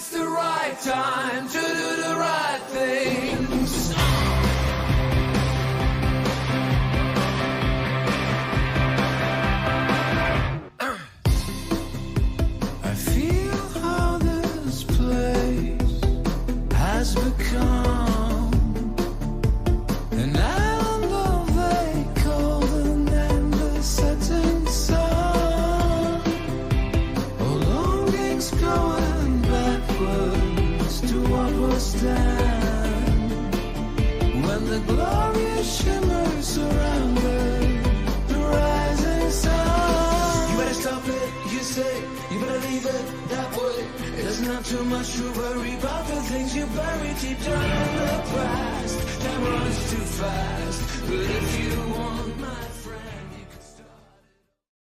it's the right time to do the right things. I feel how this place has become an island of a cold and endless setting sun. Oh, longings going backwards to what was then, when the glorious shimmer surrounded the rising sun. You better stop it, you say, you better leave it that way. There's not too much to worry about the things you bury deep down in the past. Time runs too fast, but if you want